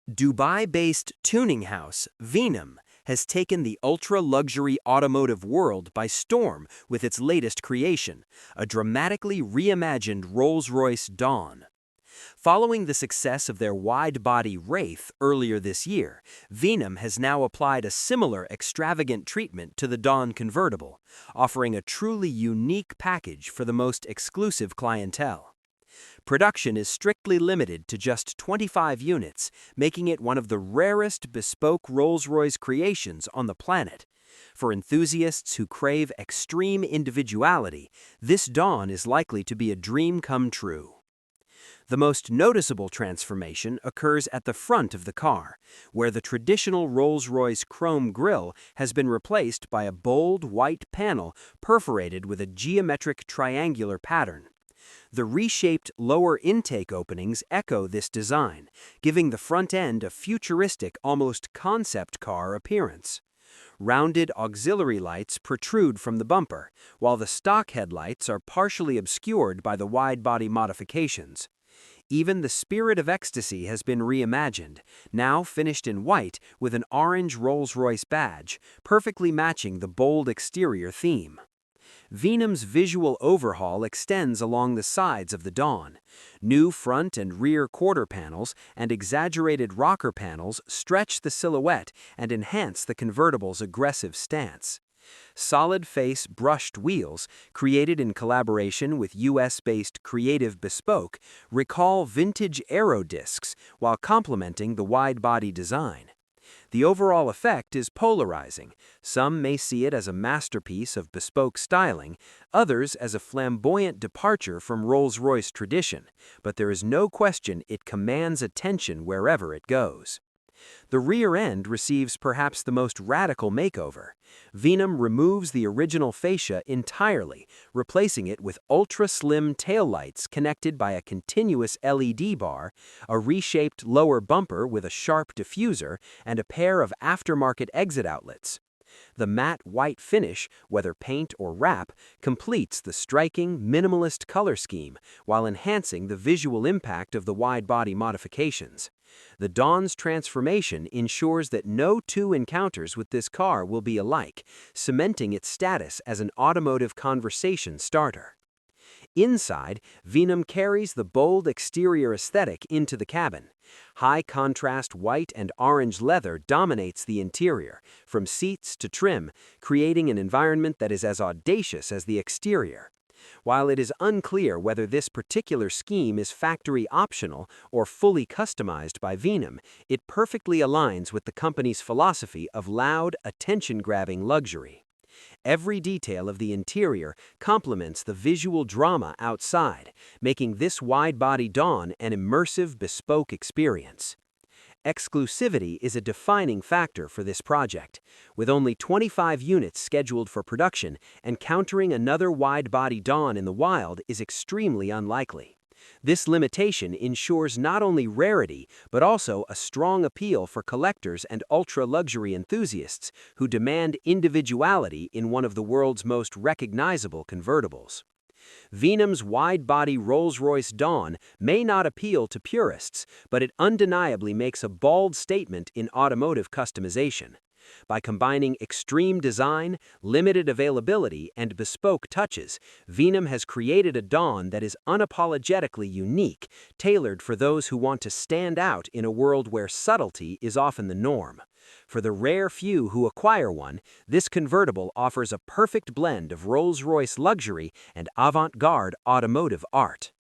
Dubai-based tuning house Venuum has taken the ultra-luxury automotive world by storm with its latest creation, a dramatically reimagined Rolls-Royce Dawn. Following the success of their wide-body Wraith earlier this year, Venuum has now applied a similar extravagant treatment to the Dawn convertible, offering a truly unique package for the most exclusive clientele. Production is strictly limited to just 25 units, making it one of the rarest bespoke Rolls-Royce creations on the planet. For enthusiasts who crave extreme individuality, this Dawn is likely to be a dream come true. The most noticeable transformation occurs at the front of the car, where the traditional Rolls-Royce chrome grille has been replaced by a bold white panel perforated with a geometric triangular pattern. The reshaped lower intake openings echo this design, giving the front end a futuristic, almost concept car appearance. Rounded auxiliary lights protrude from the bumper, while the stock headlights are partially obscured by the wide-body modifications. Even the Spirit of Ecstasy has been reimagined, now finished in white with an orange Rolls-Royce badge, perfectly matching the bold exterior theme. Venuum's visual overhaul extends along the sides of the Dawn. New front and rear quarter panels and exaggerated rocker panels stretch the silhouette and enhance the convertible's aggressive stance. Solid-face brushed wheels, created in collaboration with US-based Creative Bespoke, recall vintage aero discs while complementing the wide-body design. The overall effect is polarizing. Some may see it as a masterpiece of bespoke styling, others as a flamboyant departure from Rolls-Royce tradition, but there is no question it commands attention wherever it goes. The rear end receives perhaps the most radical makeover. Venuum removes the original fascia entirely, replacing it with ultra-slim taillights connected by a continuous LED bar, a reshaped lower bumper with a sharp diffuser, and a pair of aftermarket exit outlets. The matte white finish, whether paint or wrap, completes the striking, minimalist color scheme while enhancing the visual impact of the wide-body modifications. The Dawn's transformation ensures that no two encounters with this car will be alike, cementing its status as an automotive conversation starter. Inside, Venuum carries the bold exterior aesthetic into the cabin. High-contrast white and orange leather dominates the interior, from seats to trim, creating an environment that is as audacious as the exterior. While it is unclear whether this particular scheme is factory optional or fully customized by Venuum, it perfectly aligns with the company's philosophy of loud, attention-grabbing luxury. Every detail of the interior complements the visual drama outside, making this wide-body Dawn an immersive, bespoke experience. Exclusivity is a defining factor for this project. With only 25 units scheduled for production, encountering another wide-body Dawn in the wild is extremely unlikely. This limitation ensures not only rarity, but also a strong appeal for collectors and ultra-luxury enthusiasts who demand individuality in one of the world's most recognizable convertibles. Venuum's wide-body Rolls-Royce Dawn may not appeal to purists, but it undeniably makes a bold statement in automotive customization. By combining extreme design, limited availability, and bespoke touches, Venuum has created a Dawn that is unapologetically unique, tailored for those who want to stand out in a world where subtlety is often the norm. For the rare few who acquire one, this convertible offers a perfect blend of Rolls-Royce luxury and avant-garde automotive art.